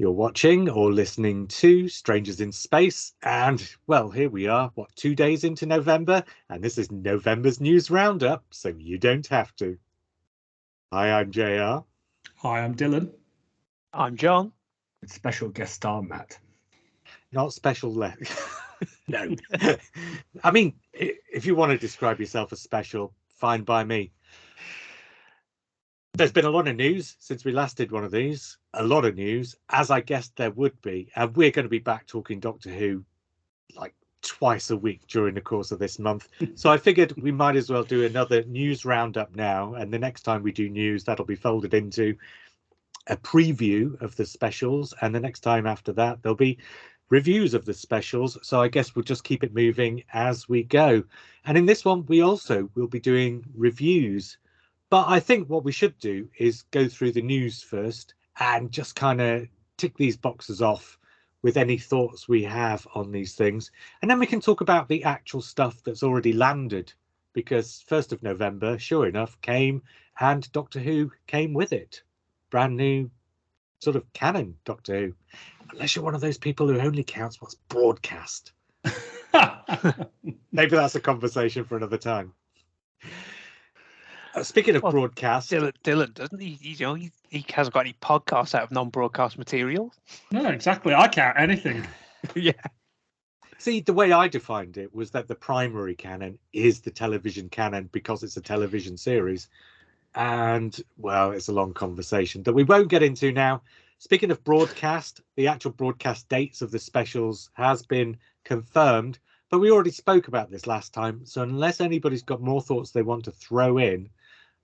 You're watching or listening to Strangers in Space, and well, here we are, 2 days into November, and this is November's news roundup, so you don't have to. Hi, I'm JR. Hi, I'm Dylan. I'm John. With special guest star Matt. Not special no. I mean, if you want to describe yourself as special, fine by me. There's been a lot of news since we last did one of these. A lot of news, as I guessed there would be. And we're going to be back talking Doctor Who like twice a week during the course of this month. So I figured we might as well do another news roundup now. And the next time we do news, that'll be folded into a preview of the specials. And the next time after that, there'll be reviews of the specials. So I guess we'll just keep it moving as we go. And in this one, we also will be doing reviews. But I think what we should do is go through the news first and just kind of tick these boxes off with any thoughts we have on these things. And then we can talk about the actual stuff that's already landed, because 1st of November, sure enough, came and Doctor Who came with it. Brand new sort of canon Doctor Who. Unless you're one of those people who only counts what's broadcast. Maybe that's a conversation for another time. Speaking of broadcast, Dylan doesn't he? He hasn't got any podcasts out of non-broadcast material. No, exactly. I count anything. Yeah. See, the way I defined it was that the primary canon is the television canon because it's a television series. And, well, it's a long conversation that we won't get into now. Speaking of broadcast, the actual broadcast dates of the specials has been confirmed, but we already spoke about this last time. So unless anybody's got more thoughts they want to throw in,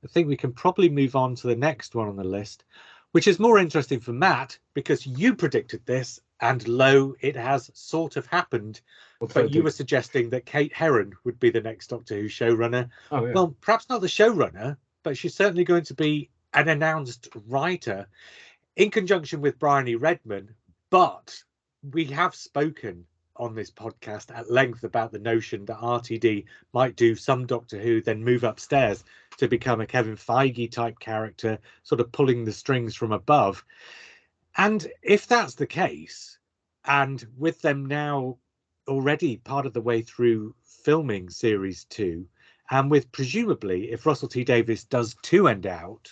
I think we can probably move on to the next one on the list, which is more interesting for Matt because you predicted this and lo, it has sort of happened. But you were suggesting that Kate Herron would be the next Doctor Who showrunner. Oh, yeah. Well, perhaps not the showrunner, but she's certainly going to be an announced writer in conjunction with Bryony Redman. But we have spoken on this podcast at length about the notion that RTD might do some Doctor Who, then move upstairs to become a Kevin Feige type character, sort of pulling the strings from above. And if that's the case, and with them now already part of the way through filming series 2, and with presumably, if Russell T Davies does 2 end out,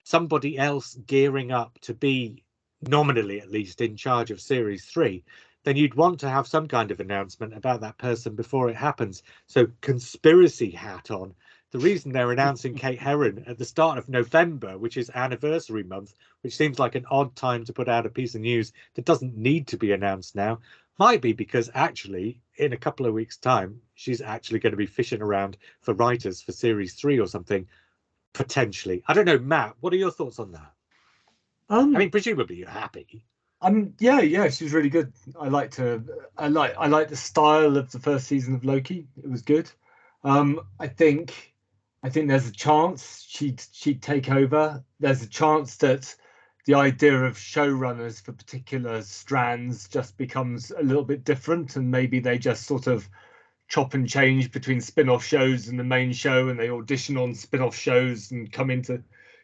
somebody else gearing up to be nominally at least in charge of series 3, then you'd want to have some kind of announcement about that person before it happens. So conspiracy hat on. The reason they're announcing Kate Herron at the start of November, which is anniversary month, which seems like an odd time to put out a piece of news that doesn't need to be announced now, might be because actually in a couple of weeks' time, she's actually going to be fishing around for writers for series 3 or something, potentially. I don't know, Matt, what are your thoughts on that? I mean, presumably you're happy. Yeah, she was really good. I like the style of the first season of Loki. It was good. I think there's a chance she'd take over. There's a chance that the idea of showrunners for particular strands just becomes a little bit different, and maybe they just sort of chop and change between spin-off shows and the main show, and they audition on spin-off shows and come into,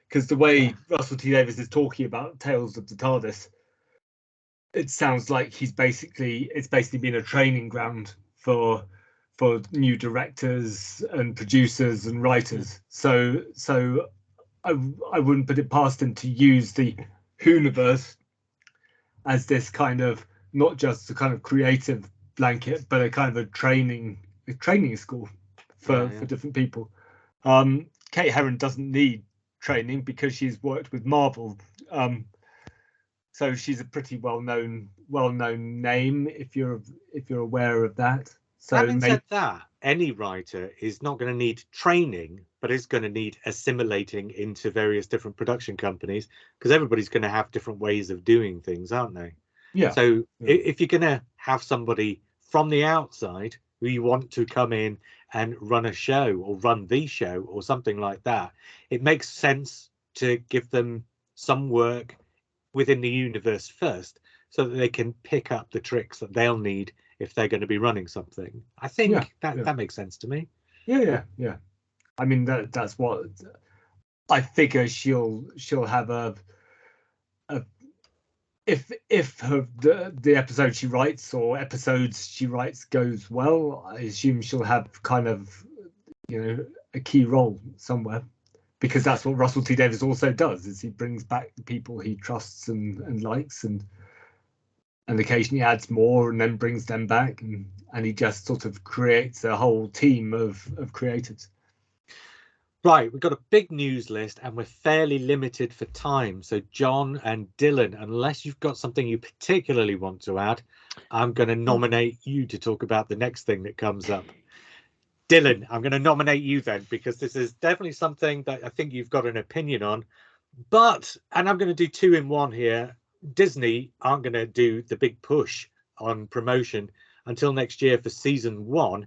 because the way Russell T Davies is talking about Tales of the TARDIS, it sounds like it's basically been a training ground for new directors and producers and writers. So I wouldn't put it past him to use the Whoniverse as this kind of, not just a kind of creative blanket, but a kind of a training school for different people. Kate Herron doesn't need training because she's worked with Marvel. So she's a pretty well-known name if you're aware of that. So having said that, any writer is not going to need training, but is going to need assimilating into various different production companies, because everybody's going to have different ways of doing things, aren't they? Yeah. So if you're going to have somebody from the outside who you want to come in and run a show or run the show or something like that, it makes sense to give them some work within the universe first, so that they can pick up the tricks that they'll need if they're going to be running something. I think that makes sense to me. Yeah. I mean, that's what I figure. She'll have a the episode she writes or episodes she writes goes well, I assume she'll have kind of, a key role somewhere, because that's what Russell T Davies also does, is he brings back the people he trusts and likes, and occasionally adds more and then brings them back, and he just sort of creates a whole team of creators. Right, we've got a big news list and we're fairly limited for time. So John and Dylan, unless you've got something you particularly want to add, I'm going to nominate you to talk about the next thing that comes up. Dylan, I'm going to nominate you then, because this is definitely something that I think you've got an opinion on. And I'm going to do 2 in 1 here. Disney aren't going to do the big push on promotion until next year for season 1.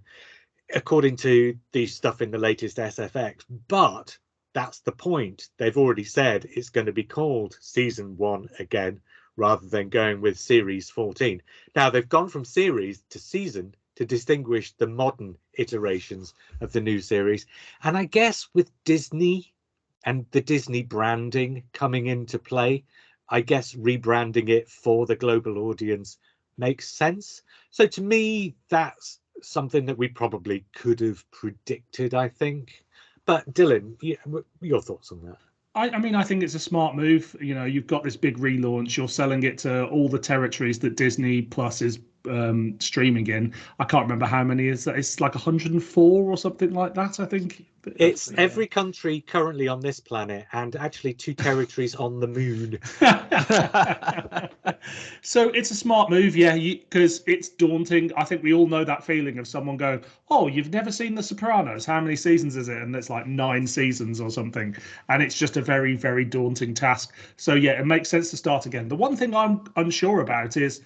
According to the stuff in the latest SFX, but that's the point. They've already said it's going to be called season 1 again, rather than going with series 14. Now they've gone from series to season to distinguish the modern iterations of the new series. And I guess with Disney and the Disney branding coming into play, I guess rebranding it for the global audience makes sense. So to me, that's something that we probably could have predicted, I think. But Dylan, your thoughts on that? I mean, I think it's a smart move. You've got this big relaunch. You're selling it to all the territories that Disney Plus is streaming in. I can't remember how many is that. It's like 104 or something like that, I think. It's every country currently on this planet and actually 2 territories on the moon. So it's a smart move, yeah, because it's daunting. I think we all know that feeling of someone going, oh, you've never seen The Sopranos? How many seasons is it? And it's like 9 seasons or something. And it's just a very, very daunting task. So, yeah, it makes sense to start again. The one thing I'm unsure about is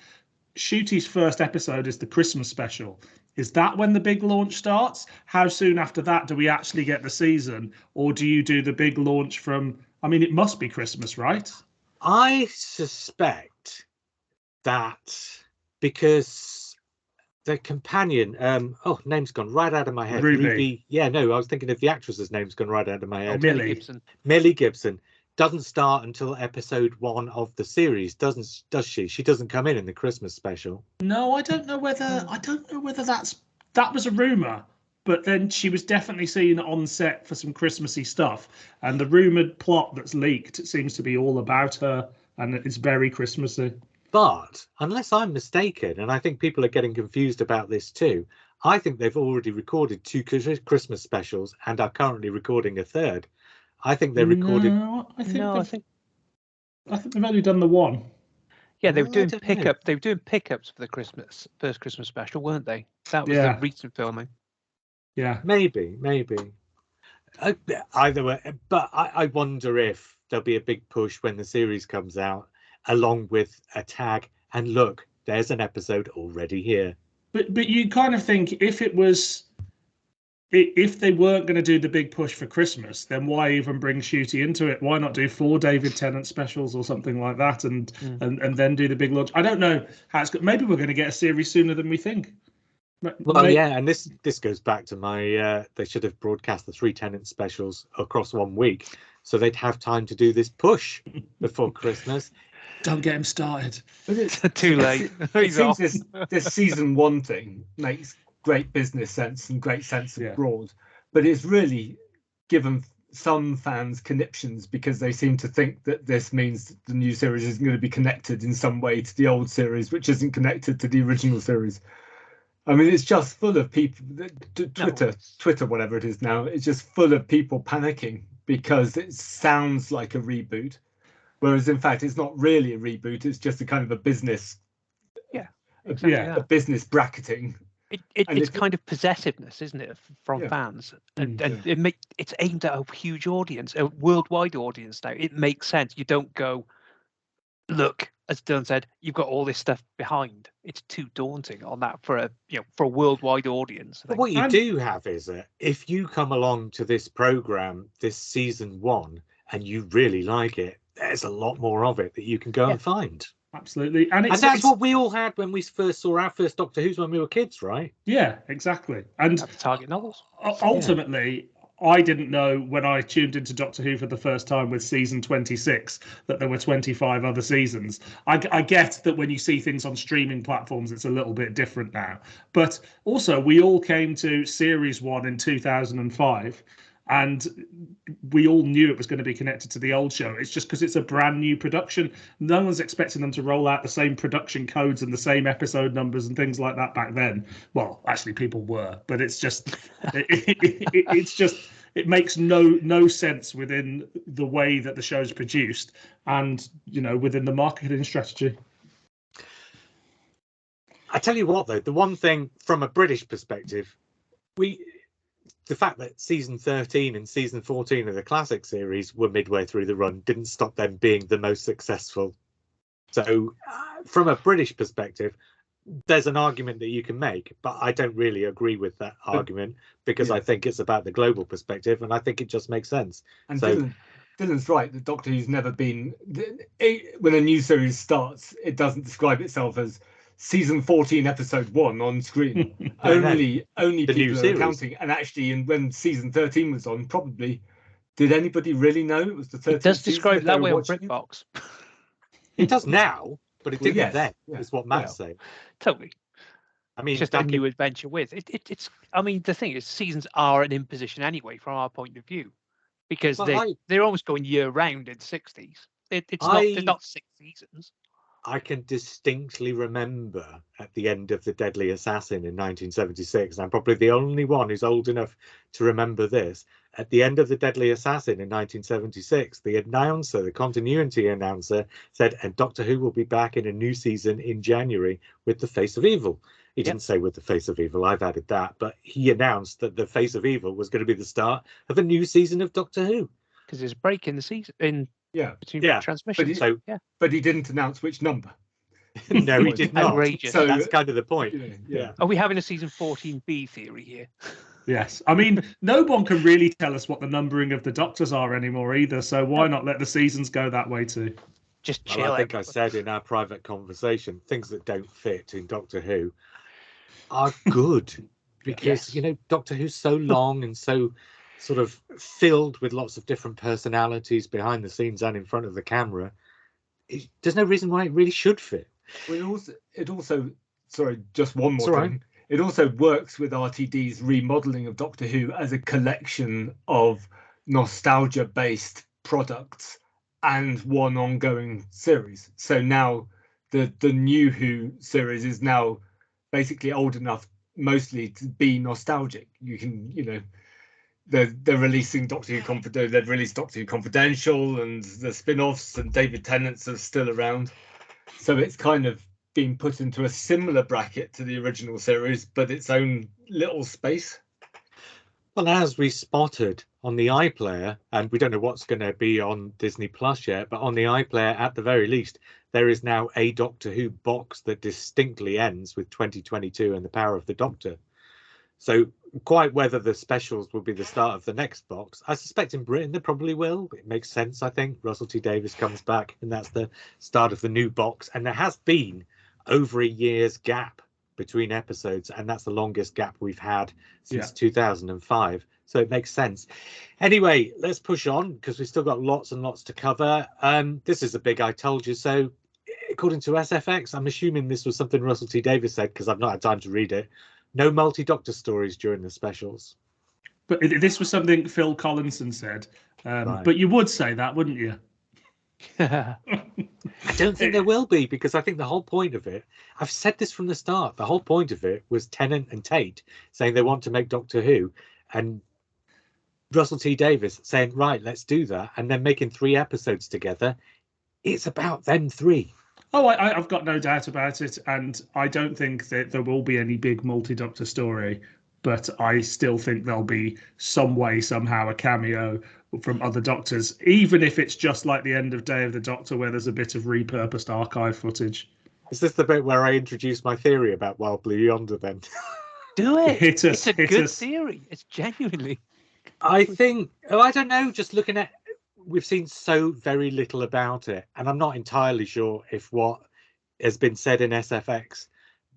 Shooty's first episode is the Christmas special. Is that when the big launch starts? How soon after that do we actually get the season? Or do you do the big launch from... I mean, it must be Christmas, right? I suspect that because the companion... name's gone right out of my head. Ruby. Yeah, no, I was thinking of the actress's name's gone right out of my head. Millie Gibson. Millie Gibson doesn't start until episode 1 of the series, does she? She doesn't come in the Christmas special. No, I don't know whether that was a rumor, but then she was definitely seen on set for some Christmassy stuff, and the rumored plot that's leaked, it seems to be all about her, and it's very Christmassy. But unless I'm mistaken, and I think people are getting confused about this too, I think they've already recorded 2 Christmas specials and are currently recording a third. I think they recorded. No, I think they've only done the 1. Yeah, they were doing pickup. They were doing pickups for the first Christmas special, weren't they? That was the recent filming. Yeah, maybe. Either way, but I wonder if there'll be a big push when the series comes out, along with a tag. And look, there's an episode already here. But you kind of think if they weren't going to do the big push for Christmas, then why even bring Shooty into it? Why not do 4 David Tennant specials or something like that, and then do the big launch? I don't know how it's. Maybe we're going to get a series sooner than we think. Well, yeah, and this goes back to my. They should have broadcast the 3 Tennant specials across 1 week, so they'd have time to do this push before Christmas. Don't get him started. It's too late. It seems this season 1 thing makes great business sense and great sense of broad, but it's really given some fans conniptions because they seem to think that this means that the new series is going to be connected in some way to the old series, which isn't connected to the original series. I mean, it's just full of people. Twitter, whatever it is now, it's just full of people panicking because it sounds like a reboot, whereas in fact it's not really a reboot. It's just a kind of a business, a business bracketing. It's kind of possessiveness, isn't it, from fans, and it's aimed at a huge audience, a worldwide audience now. It makes sense. You don't go, look, as Dylan said, you've got all this stuff behind. It's too daunting on that for a worldwide audience. But what you do have is if you come along to this program, this season 1, and you really like it, there's a lot more of it that you can go and find. Absolutely, and that's what we all had when we first saw our first Doctor Who's when we were kids, right? Yeah, exactly. And Target novels. Ultimately, I didn't know when I tuned into Doctor Who for the first time with season 26 that there were 25 other seasons. I get that when you see things on streaming platforms, it's a little bit different now. But also, we all came to series 1 in 2005. And we all knew it was going to be connected to the old show. It's just because it's a brand new production. No one's expecting them to roll out the same production codes and the same episode numbers and things like that back then. Well, actually, people were, but it's just, it makes no sense within the way that the show's produced, and within the marketing strategy. I tell you what, though, the one thing from a British perspective, the fact that season 13 and season 14 of the classic series were midway through the run didn't stop them being the most successful. So from a British perspective, there's an argument that you can make, but I don't really agree with that argument, because I think it's about the global perspective, and I think it just makes sense. And so Dylan's right. The Doctor Who's never been, when a new series starts, it doesn't describe itself as season 14 episode 1 on screen. only people are counting. And actually, when season 13 was on, probably did anybody really know it was the 13th? It does describe that way on BritBox. It does now, but it didn't then. Is what Matt's saying. Totally. I mean, it's just a new adventure with it's. I mean, the thing is, seasons are an imposition anyway, from our point of view, because they're almost going year round in the 60s. They're not 6 seasons. I can distinctly remember at the end of The Deadly Assassin in 1976, and I'm probably the only one who's old enough to remember this. At the end of The Deadly Assassin in 1976, the announcer, the continuity announcer, said, and Doctor Who will be back in a new season in January with The Face of Evil. He didn't say with The Face of Evil, I've added that, but he announced that The Face of Evil was going to be the start of a new season of Doctor Who. Because there's a break in the season, between transmissions. But he didn't announce which number. No, he did not. Outrageous. So that's kind of the point. Are we having a season 14B theory here? Yes. I mean, no one can really tell us what the numbering of the Doctors are anymore either, so why not let the seasons go that way too? Just chill. I think I said in our private conversation, things that don't fit in Doctor Who are good, because Doctor Who's so long and so sort of filled with lots of different personalities behind the scenes and in front of the camera. There's no reason why it really should fit. Well, it also sorry, just one more thing. Right. It also works with RTD's remodeling of Doctor Who as a collection of nostalgia-based products and one ongoing series. So now the new Who series is now basically old enough mostly to be nostalgic. You can, they're releasing Doctor Who Confidential. They've released Doctor Who Confidential, and the spin-offs, and David Tennant's are still around. So it's kind of being put into a similar bracket to the original series, but its own little space. Well, as we spotted on the iPlayer, and we don't know what's going to be on Disney Plus yet, but on the iPlayer, at the very least, there is now a Doctor Who box that distinctly ends with 2022 and the Power of the Doctor. So quite whether the specials will be the start of the next box, I suspect in Britain they probably will. It makes sense, I think. Russell T Davies comes back, and that's the start of the new box. And there has been over a year's gap between episodes, and that's the longest gap we've had since 2005. So it makes sense. Anyway, let's push on, because we've still got lots and lots to cover. This is a big I told you so. According to SFX, I'm assuming this was something Russell T Davies said, because I've not had time to read it. No multi-Doctor stories during the specials. But this was something Phil Collinson said. Right. But you would say that, wouldn't you? I don't think there will be, because I think the whole point of it, I've said this from the start, the whole point of it was Tennant and Tate saying they want to make Doctor Who, and Russell T Davies saying, right, let's do that, and then making 3 episodes together. It's about them 3. Oh, I've got no doubt about it, and I don't think that there will be any big multi-Doctor story, but I still think there'll be some way, somehow, a cameo from other Doctors, even if it's just like the end of Day of the Doctor, where there's a bit of repurposed archive footage. Is this the bit where I introduce my theory about Wild Blue Yonder, then? Do it. It's a good theory. It's genuinely. I think, I don't know, just looking at, we've seen so very little about it, and I'm not entirely sure if what has been said in SFX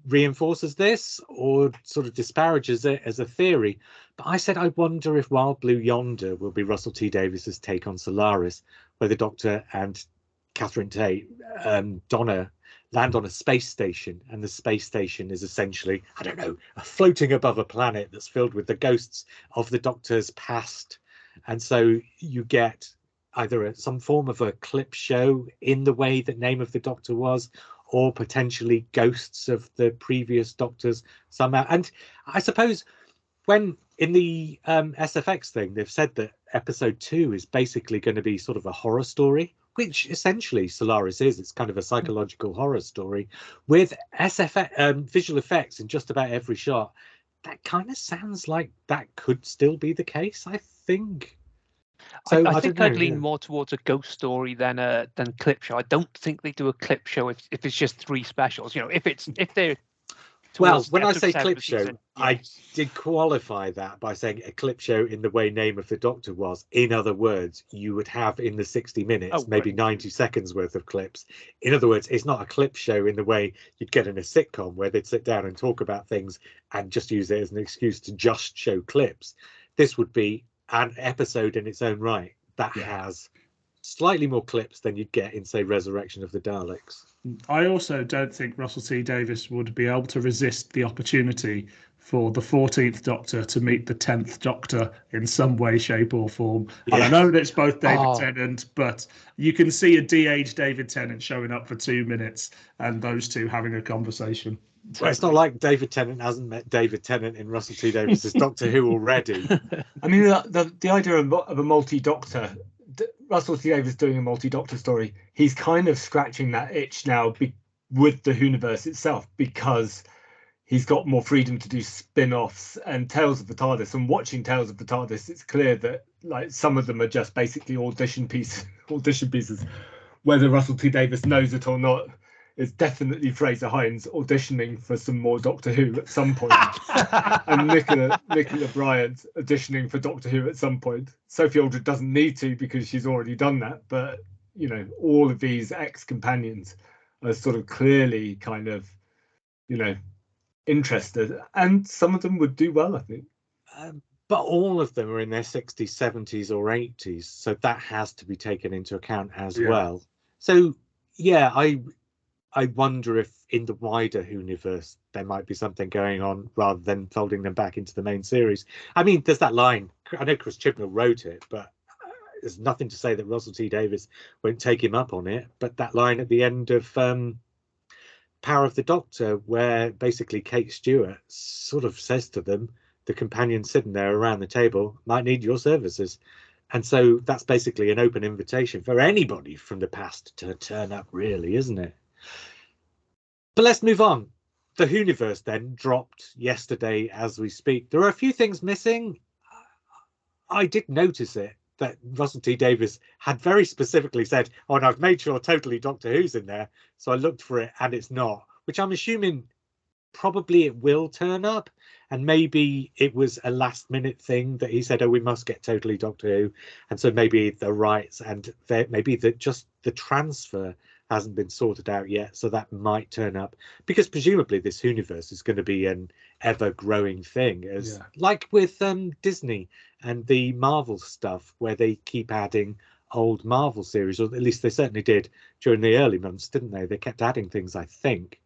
reinforces this or sort of disparages it as a theory. But I said, I wonder if Wild Blue Yonder will be Russell T Davies's take on Solaris, where the Doctor and Catherine Tate, Donna, land on a space station, and the space station is essentially, I don't know, floating above a planet that's filled with the ghosts of the Doctor's past. And so you get either some form of a clip show in the way that Name of the Doctor was, or potentially ghosts of the previous Doctors somehow. And I suppose when in the SFX thing, they've said that episode 2 is basically going to be sort of a horror story, which essentially Solaris is. It's kind of a psychological horror story with SFX visual effects in just about every shot. That kind of sounds like that could still be the case, I think. So I think I'd lean more towards a ghost story than clip show. I don't think they do a clip show if it's just 3 specials. You know, if they're well, when I say clip show, yes. I did qualify that by saying a clip show in the way Name of the Doctor was. In other words, you would have in the 60 minutes, maybe 90 seconds worth of clips. In other words, it's not a clip show in the way you'd get in a sitcom where they'd sit down and talk about things and just use it as an excuse to just show clips. This would be an episode in its own right that has slightly more clips than you'd get in, say, Resurrection of the Daleks. I also don't think Russell T Davies would be able to resist the opportunity for the 14th Doctor to meet the 10th Doctor in some way, shape or form. Yeah. And I know that it's both David Tennant, but you can see a de-aged David Tennant showing up for 2 minutes and those two having a conversation. Well, it's not like David Tennant hasn't met David Tennant in Russell T Davies' Doctor Who already. I mean, the idea of a multi-Doctor, Russell T Davies doing a multi-Doctor story, he's kind of scratching that itch now with the Whoniverse itself, because he's got more freedom to do spin-offs and Tales of the TARDIS. And watching Tales of the TARDIS, it's clear that like some of them are just basically audition pieces, whether Russell T Davies knows it or not. It's definitely Fraser Hines auditioning for some more Doctor Who at some point, and Nicola Bryant auditioning for Doctor Who at some point. Sophie Aldred doesn't need to because she's already done that, but you know, all of these ex-companions are sort of clearly kind of, you know, interested, and some of them would do well, I think. But all of them are in their 60s, 70s, or 80s, so that has to be taken into account as well. So yeah, I wonder if in the wider Whoniverse there might be something going on rather than folding them back into the main series. I mean, there's that line. I know Chris Chibnall wrote it, but there's nothing to say that Russell T Davies won't take him up on it. But that line at the end of Power of the Doctor, where basically Kate Stewart sort of says to them, the companions sitting there around the table might need your services. And so that's basically an open invitation for anybody from the past to turn up, really, isn't it? But let's move on. The Whoniverse then dropped yesterday as we speak. There are a few things missing. I did notice it, that Russell T Davies had very specifically said, oh, and I've made sure totally Doctor Who's in there. So I looked for it and it's not, which I'm assuming probably it will turn up. And maybe it was a last minute thing that he said, oh, we must get totally Doctor Who. And so maybe the rights and maybe just the transfer hasn't been sorted out yet, so that might turn up, because presumably this Whoniverse is going to be an ever-growing thing, as like with Disney and the Marvel stuff, where they keep adding old Marvel series, or at least they certainly did during the early months, didn't they? They kept adding things, I think.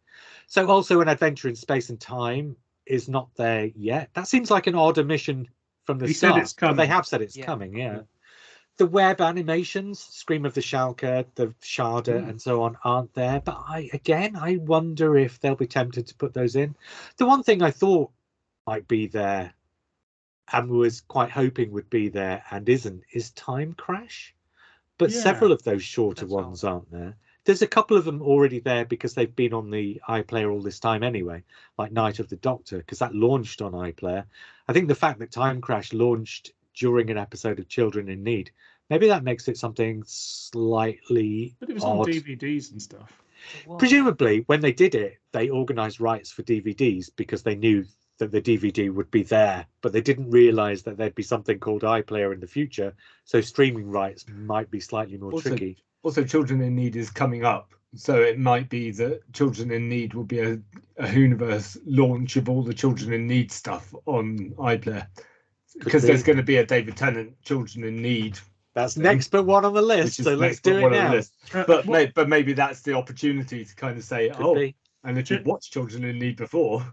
So also An Adventure in Space and Time is not there yet. That seems like an odd omission from the start. Said it's coming. But they have said it's coming, yeah. The web animations, Scream of the Shalka, the Sharda, and so on, aren't there. But I wonder if they'll be tempted to put those in. The one thing I thought might be there and was quite hoping would be there and isn't is Time Crash. But several of those shorter ones aren't there. There's a couple of them already there because they've been on the iPlayer all this time anyway, like Night of the Doctor, because that launched on iPlayer. I think the fact that Time Crash launched during an episode of Children in Need, maybe that makes it something slightly But it was odd. on DVDs and stuff. Presumably, when they did it, they organised rights for DVDs because they knew that the DVD would be there, but they didn't realise that there'd be something called iPlayer in the future, so streaming rights might be slightly more tricky. Also, Children in Need is coming up, so it might be that Children in Need will be a Whoniverse launch of all the Children in Need stuff on iPlayer, because there's going to be a David Tennant Children in Need. That's next but one on the list, so let's do it now. But maybe that's the opportunity to kind of say, and if you've watched Children in Need before.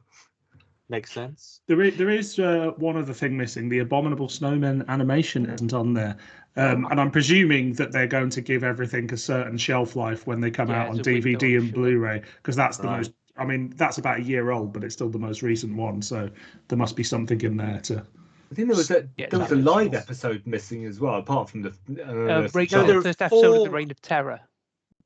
Makes sense. There is one other thing missing. The Abominable Snowmen animation isn't on there. And I'm presuming that they're going to give everything a certain shelf life when they come out on DVD and Blu-ray, because that's the most, I mean, that's about a year old, but it's still the most recent one. So there must be something in there to... I think there was a live episode missing as well, apart from the first episode of the Reign of Terror.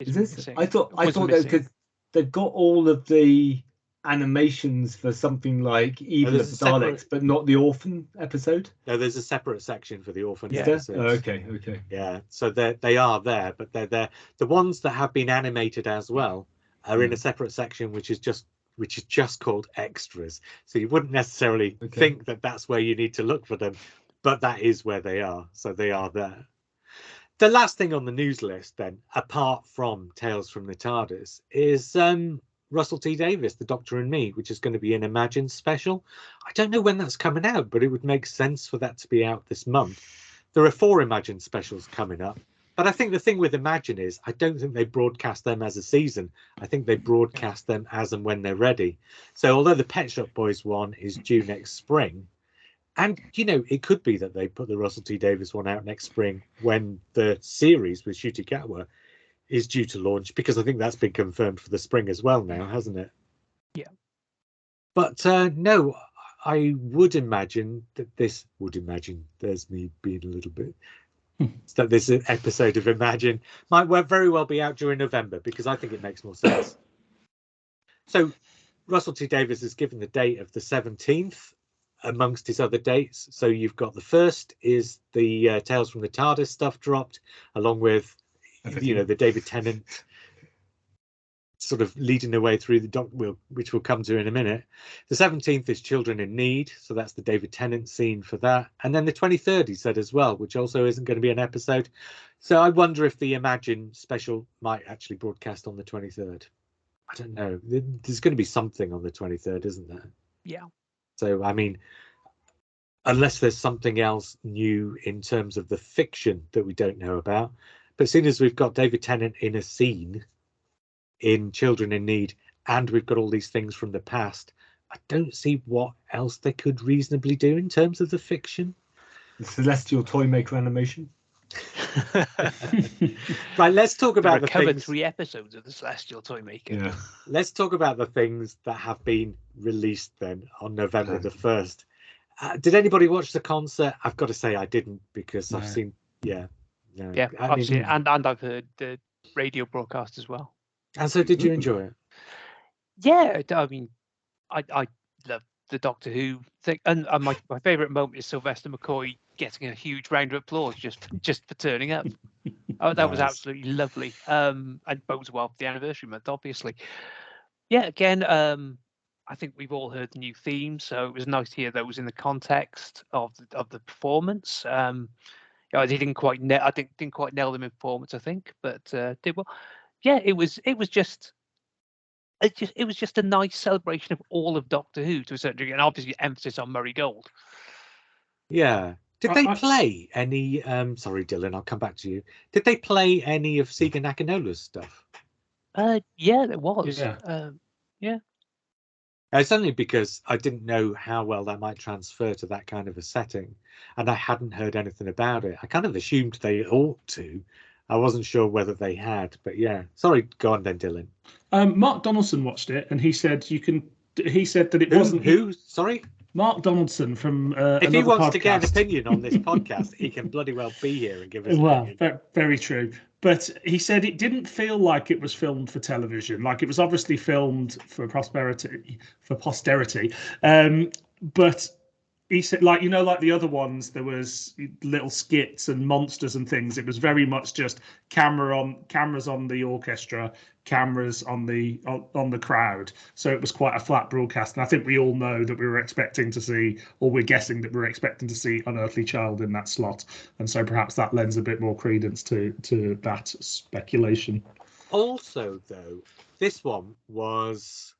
Is this? I thought because they've got all of the animations for something like Evil of the Daleks, but not the Orphan episode. No, there's a separate section for the Orphan episodes. Okay. Yeah, so they are there, but they're there. The ones that have been animated as well are in a separate section, which is just called extras. So you wouldn't necessarily think that that's where you need to look for them, but that is where they are. So they are there. The last thing on the news list, then, apart from Tales from the TARDIS, is Russell T Davies, The Doctor and Me, which is going to be an Imagine special. I don't know when that's coming out, but it would make sense for that to be out this month. There are 4 Imagine specials coming up. But I think the thing with Imagine is I don't think they broadcast them as a season. I think they broadcast them as and when they're ready. So although the Pet Shop Boys one is due next spring, and, you know, it could be that they put the Russell T Davies one out next spring when the series with Ncuti Gatwa is due to launch, because I think that's been confirmed for the spring as well now, hasn't it? Yeah. But no, I would imagine that there's me being a little bit, that this episode of Imagine might very well be out during November, because I think it makes more sense. So Russell T Davies has given the date of the 17th amongst his other dates. So you've got the first is the Tales from the TARDIS stuff dropped, along with the David Tennant sort of leading the way through the which we'll come to in a minute. The 17th is Children in Need, so that's the David Tennant scene for that. And then the 23rd he said as well, which also isn't going to be an episode. So I wonder if the Imagine special might actually broadcast on the 23rd. I don't know. There's going to be something on the 23rd, isn't there? Yeah. So I mean, unless there's something else new in terms of the fiction that we don't know about. But as soon as we've got David Tennant in a scene in Children in Need, and we've got all these things from the past, I don't see what else they could reasonably do in terms of the fiction. The Celestial Toymaker animation. Right, let's talk about the things. 3 episodes of the Celestial Toymaker. Yeah. Let's talk about the things that have been released then on November the 1st. Did anybody watch the concert? I've got to say I didn't, because I've seen, I've seen it, and I've heard the radio broadcast as well. And so did you enjoy it? Yeah, I mean, I love the Doctor Who thing, and my favourite moment is Sylvester McCoy getting a huge round of applause just for turning up. That was absolutely lovely, and bodes well for the anniversary month, obviously. Yeah, again, I think we've all heard the new theme, so it was nice to hear those in the context of the performance. I didn't quite nail them in performance, I think, but did well. Yeah, it was just a nice celebration of all of Doctor Who to a certain degree, and obviously emphasis on Murray Gold. Yeah. Did they play any? Sorry, Dylan, I'll come back to you. Did they play any of Sega Nakanola's stuff? Yeah, there was. Yeah. It's only because I didn't know how well that might transfer to that kind of a setting, and I hadn't heard anything about it. I kind of assumed they ought to. I wasn't sure whether they had, but yeah. Sorry, go on then, Dylan. Mark Donaldson watched it, and he said He said that it wasn't. Who? Sorry. Mark Donaldson from if he wants podcast. To get an opinion on this podcast, he can bloody well be here and give us an opinion. Very true. But he said it didn't feel like it was filmed for television. Like it was obviously filmed for posterity. But he said, like the other ones, there was little skits and monsters and things. It was very much just cameras on the orchestra, cameras on the crowd. So it was quite a flat broadcast. And I think we all know that we were expecting to see, or we're guessing that we're expecting to see Unearthly Child in that slot. And so perhaps that lends a bit more credence to that speculation. Also, though, this one was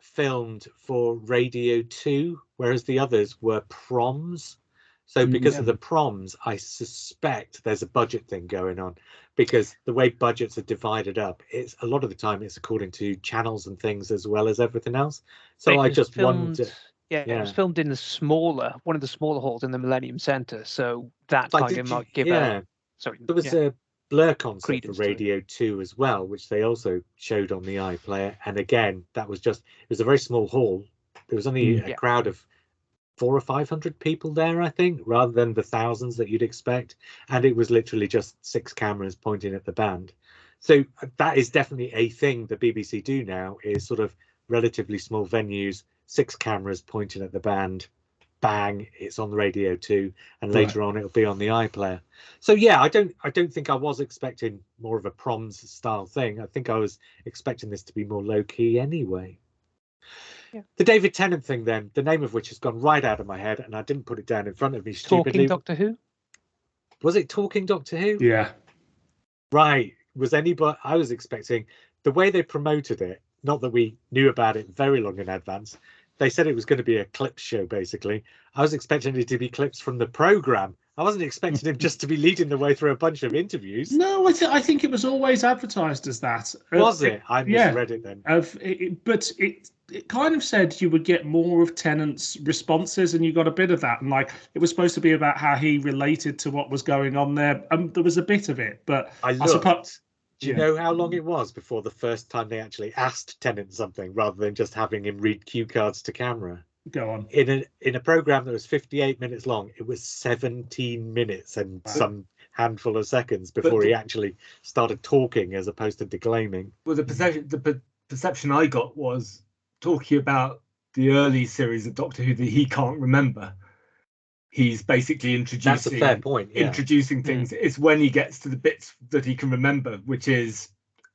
filmed for Radio 2, whereas the others were proms. So because of the proms, I suspect there's a budget thing going on, because the way budgets are divided up, it's a lot of the time it's according to channels and things as well as everything else. So I just wonder. Yeah, it was filmed in one of the smaller halls in the Millennium Centre. So that kind of might give sorry. There was a Blur concert for Radio 2 as well, which they also showed on the iPlayer. And again, it was a very small hall. There was only a crowd of 400 or 500 people there, I think, rather than the thousands that you'd expect. And it was literally just 6 cameras pointing at the band. So that is definitely a thing the BBC do now, is sort of relatively small venues, 6 cameras pointing at the band, bang, it's on the Radio 2, and later on it'll be on the iPlayer. So yeah, I don't think I was expecting more of a proms style thing. I think I was expecting this to be more low key anyway. Yeah. The David Tennant thing, then, the name of which has gone right out of my head, and I didn't put it down in front of me stupidly. Talking Doctor Who? Was it Talking Doctor Who? Yeah. Right. I was expecting the way they promoted it, not that we knew about it very long in advance. They said it was going to be a clip show, basically. I was expecting it to be clips from the programme. I wasn't expecting him just to be leading the way through a bunch of interviews. No, I think it was always advertised as that. Was it? I misread it then. But it kind of said you would get more of Tennant's responses, and you got a bit of that. And like, it was supposed to be about how he related to what was going on there. There was a bit of it, but I suppose. Do you know how long it was before the first time they actually asked Tennant something, rather than just having him read cue cards to camera? Go on. In a program that was 58 minutes long, it was 17 minutes and some handful of seconds before he actually started talking, as opposed to declaiming. Well, the perception I got was talking about the early series of Doctor Who that he can't remember. He's basically introducing. That's a fair point. Yeah. Introducing things. It's when he gets to the bits that he can remember, which is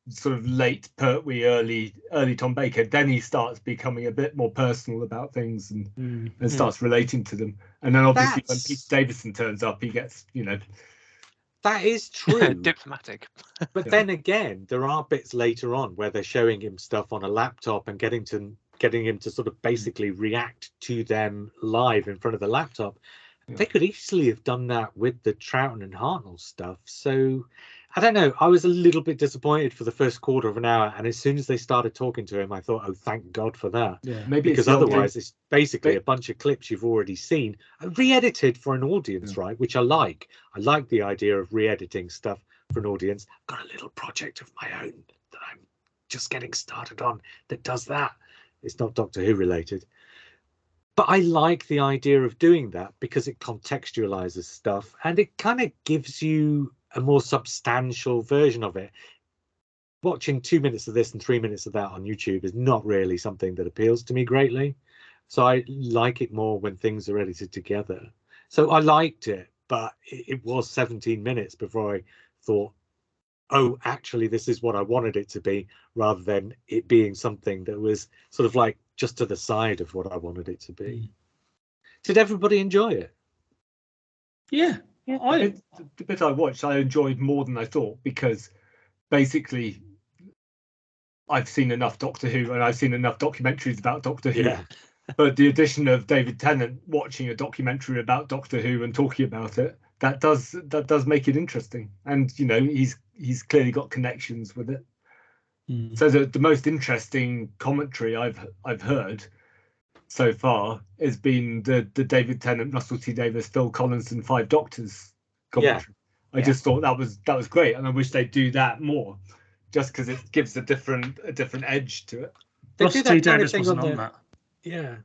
sort of late Pertwee, early Tom Baker. Then he starts becoming a bit more personal about things and starts relating to them. And then obviously when Peter Davison turns up, he gets, That is true. Diplomatic. But then again, there are bits later on where they're showing him stuff on a laptop and getting him to sort of basically react to them live in front of the laptop. They could easily have done that with the Troughton and Hartnell stuff. So I don't know. I was a little bit disappointed for the first quarter of an hour, and as soon as they started talking to him, I thought, "Oh, thank God for that." Yeah, maybe because otherwise, it's basically a bunch of clips you've already seen, re-edited for an audience, right? Which I like. I like the idea of re-editing stuff for an audience. I've got a little project of my own that I'm just getting started on that does that. It's not Doctor Who related. But I like the idea of doing that because it contextualizes stuff and it kind of gives you a more substantial version of it. Watching 2 minutes of this and 3 minutes of that on YouTube is not really something that appeals to me greatly. So I like it more when things are edited together. So I liked it, but it was 17 minutes before I thought, oh, actually, this is what I wanted it to be, rather than it being something that was sort of like just to the side of what I wanted it to be. Did everybody enjoy it? Yeah. The bit I watched, I enjoyed more than I thought, because basically I've seen enough Doctor Who and I've seen enough documentaries about Doctor Who. Yeah. But the addition of David Tennant watching a documentary about Doctor Who and talking about it, that does make it interesting. And he's clearly got connections with it. So the most interesting commentary I've heard so far has been the David Tennant, Russell T Davies, Phil Collins, and Five Doctors commentary. I just thought that was great, and I wish they'd do that more, just because it gives a different edge to it. Russell T Davies wasn't on that. Yeah.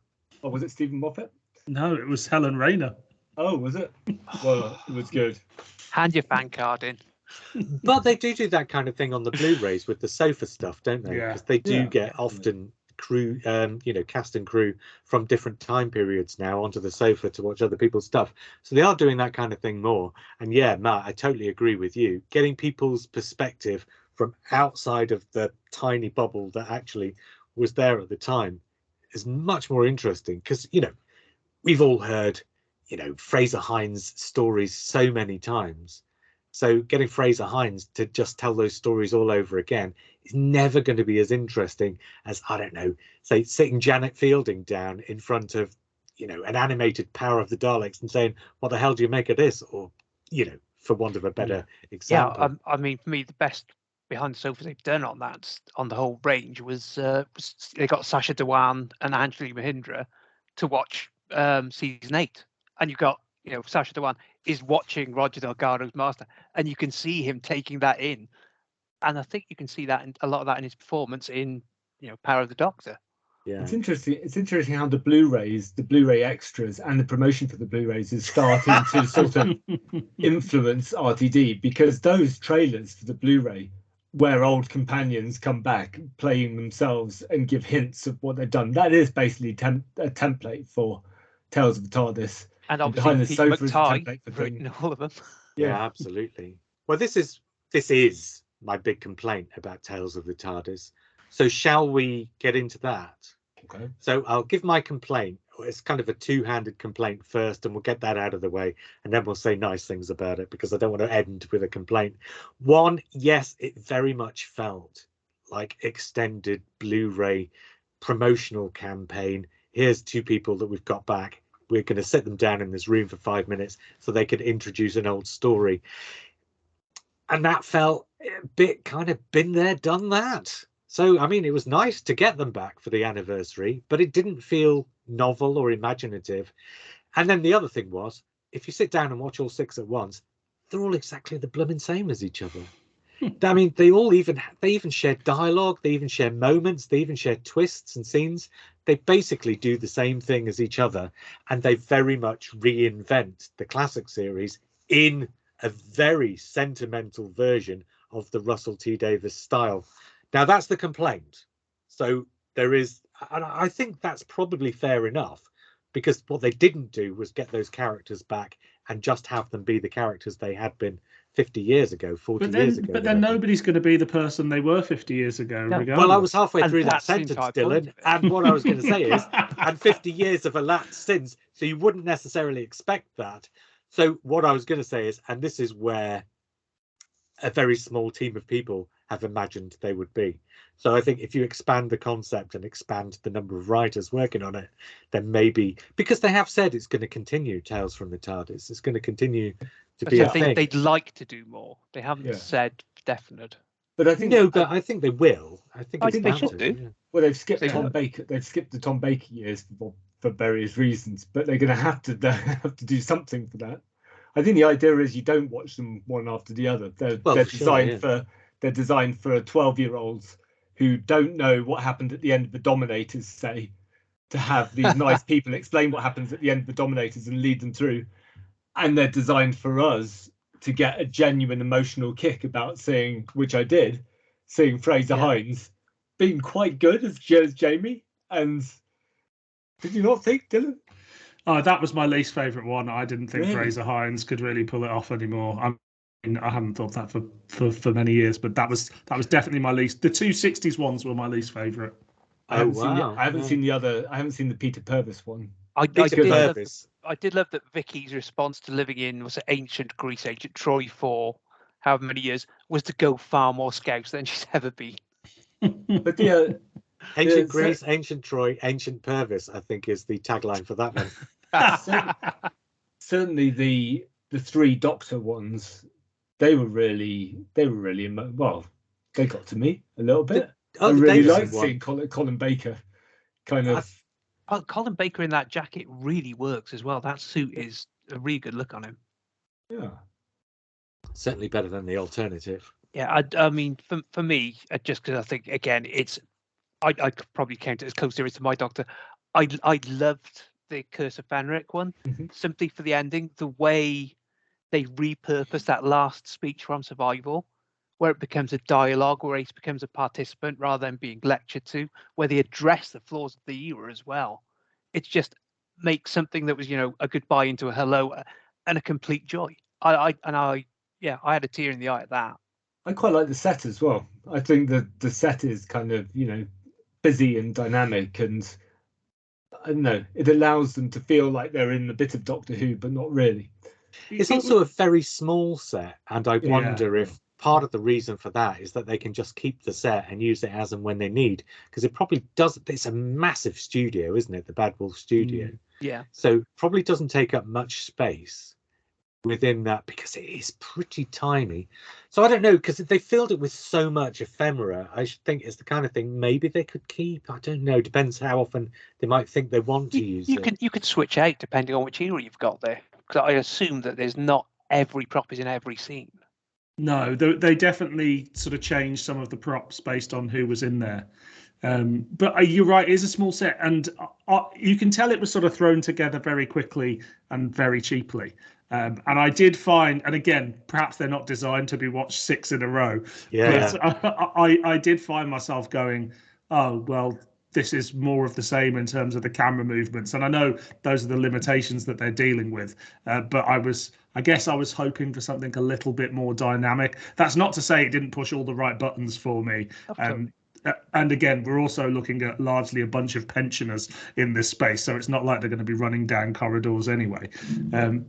Oh, was it Stephen Moffat? No, it was Helen Rayner. Oh, was it? Well, it was good. Hand your fan card in. But they do that kind of thing on the Blu-rays with the sofa stuff, don't they? Because they do get often crew, cast and crew from different time periods now onto the sofa to watch other people's stuff. So they are doing that kind of thing more. And yeah, Matt, I totally agree with you. Getting people's perspective from outside of the tiny bubble that actually was there at the time is much more interesting, because we've all heard Fraser Hines stories so many times. So getting Fraser Hines to just tell those stories all over again is never going to be as interesting as, I don't know, say sitting Janet Fielding down in front of, an animated Power of the Daleks and saying, what the hell do you make of this? Or, for want of a better example. Yeah, I mean, for me, the best behind the sofas they've done on the whole range was they got Sacha Dhawan and Anjali Mahindra to watch season 8, and you've got Sacha Dhawan is watching Roger Delgado's Master, and you can see him taking that in, and I think you can see that in a lot of that in his performance in Power of the Doctor. Yeah, it's interesting. It's interesting how the Blu-ray extras, and the promotion for the Blu-rays is starting to sort of influence RTD, because those trailers for the Blu-ray, where old companions come back playing themselves and give hints of what they've done, that is basically a template for Tales of the TARDIS. And obviously, Behind the Pete Sofa is a McTighe template for written thing. all of them. yeah, absolutely. Well, this is my big complaint about Tales of the TARDIS. So shall we get into that? Okay. So I'll give my complaint. It's kind of a two-handed complaint first, and we'll get that out of the way, and then we'll say nice things about it, because I don't want to end with a complaint. One, yes, it very much felt like extended Blu-ray promotional campaign. Here's two people that we've got back. We're going to sit them down in this room for 5 minutes so they could introduce an old story. And that felt a bit kind of been there, done that. So, I mean, it was nice to get them back for the anniversary, but it didn't feel novel or imaginative. And then the other thing was, if you sit down and watch all 6 at once, they're all exactly the blooming same as each other. I mean, they even share dialogue, they even share moments, they even share twists and scenes. They basically do the same thing as each other, and they very much reinvent the classic series in a very sentimental version of the Russell T Davies style. Now, that's the complaint. So there is, and I think that's probably fair enough, because what they didn't do was get those characters back and just have them be the characters they had been 50 years ago, 40 years ago. But then nobody's going to be the person they were 50 years ago, No. regardless. Well, I was halfway And through that that's the sentence, entire point Dylan, of it. and what I was going to say is, and 50 years have elapsed since, so you wouldn't necessarily expect that. So what I was going to say is, and this is where a very small team of people have imagined they would be. So I think if you expand the concept and expand the number of writers working on it, then maybe, because they have said it's going to continue, Tales from the TARDIS, it's going to continue to be a thing. They'd like to do more. They haven't said definite. But I think but I think they will. I think they should do. Yeah. Well, they've skipped They Tom would. Baker. They've skipped the Tom Baker years for various reasons, but they're going to have to do something for that. I think the idea is you don't watch them one after the other. They're designed for a 12-year-olds who don't know what happened at the end of the Dominators, say, to have these nice people explain what happens at the end of the Dominators and lead them through. And they're designed for us to get a genuine emotional kick about seeing, which I did, seeing Fraser Hines being quite good as Jamie. And did you not think, Dylan? Oh, that was my least favourite one. I didn't think Fraser Hines could really pull it off anymore. I haven't thought that for many years, but that was definitely my least. The 260s ones were my least favourite. I haven't seen the other. I haven't seen the Peter Purvis one. I did love that Vicky's response to living in ancient Greece, ancient Troy for however many years, was to go far more Scouse than she's ever been. But the ancient Greece, ancient Troy, ancient Purvis, I think is the tagline for that one. Certainly the 3 Doctor ones, they were really well. They got to me a little bit. I really liked seeing Colin Baker kind of. Colin Baker in that jacket really works as well. That suit is a really good look on him. Yeah, certainly better than the alternative. Yeah, I mean, for me, just because I think again, I could probably count it as close to my Doctor. I loved the Curse of Fenric one, simply for the ending, the way they repurpose that last speech from Survival, where it becomes a dialogue, where Ace becomes a participant rather than being lectured to, where they address the flaws of the era as well. It just makes something that was, a goodbye into a hello and a complete joy. I had a tear in the eye at that. I quite like the set as well. I think the set is kind of, busy and dynamic, and I don't know, it allows them to feel like they're in a bit of Doctor Who, but not really. It's also a very small set, and I wonder if part of the reason for that is that they can just keep the set and use it as and when they need, because it probably doesn't. It's a massive studio, isn't it? The Bad Wolf studio. Yeah. So probably doesn't take up much space within that, because it is pretty tiny. So I don't know, because they filled it with so much ephemera. I should think it's the kind of thing maybe they could keep. I don't know. Depends how often they might think they want to use it. You could switch out depending on which era you've got there. Because I assume that there's not every prop is in every scene. No, they definitely sort of changed some of the props based on who was in there. But you're right, it is a small set, and you can tell it was sort of thrown together very quickly and very cheaply. And I did find, and again, perhaps they're not designed to be watched 6 in a row. Yeah. But I did find myself going, oh, well, this is more of the same in terms of the camera movements. And I know those are the limitations that they're dealing with. But I guess I was hoping for something a little bit more dynamic. That's not to say it didn't push all the right buttons for me. And again, we're also looking at largely a bunch of pensioners in this space, so it's not like they're going to be running down corridors anyway.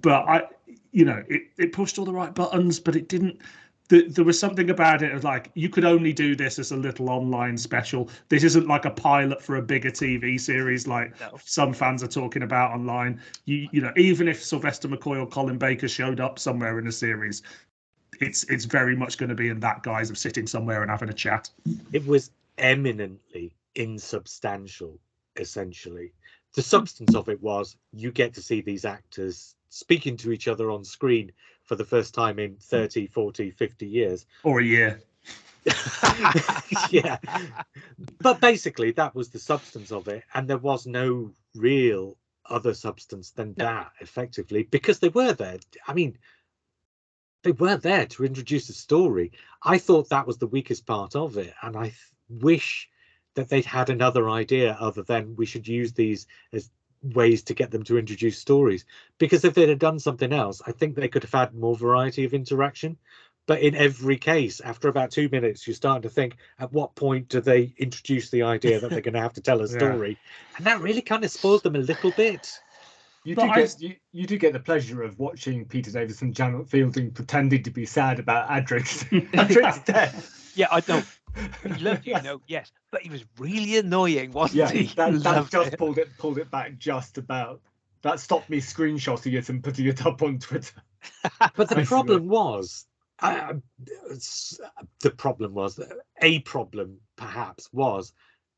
But it pushed all the right buttons, but it didn't. There was something about it of like, you could only do this as a little online special. This isn't like a pilot for a bigger TV series like some fans are talking about online. You know, even if Sylvester McCoy or Colin Baker showed up somewhere in a series, it's very much going to be in that guise of sitting somewhere and having a chat. It was eminently insubstantial, essentially. The substance of it was you get to see these actors speaking to each other on screen for the first time in 30, 40, 50 years. Or a year. Yeah. But basically, that was the substance of it. And there was no real other substance than that, effectively, because they were there. I mean, they were there to introduce a story. I thought that was the weakest part of it. And I wish that they'd had another idea other than we should use these as ways to get them to introduce stories. Because if they'd have done something else, I think they could have had more variety of interaction. But in every case, after about 2 minutes, you're starting to think, at what point do they introduce the idea that they're going to have to tell a story? And that really kind of spoils them a little bit. You do get the pleasure of watching Peter Davison and Janet Fielding pretending to be sad about Adric's death. Yeah, I know. He loved you, yes, but he was really annoying, wasn't he? That just pulled it back just about. That stopped me screenshotting it and putting it up on Twitter. But the problem was, a problem perhaps was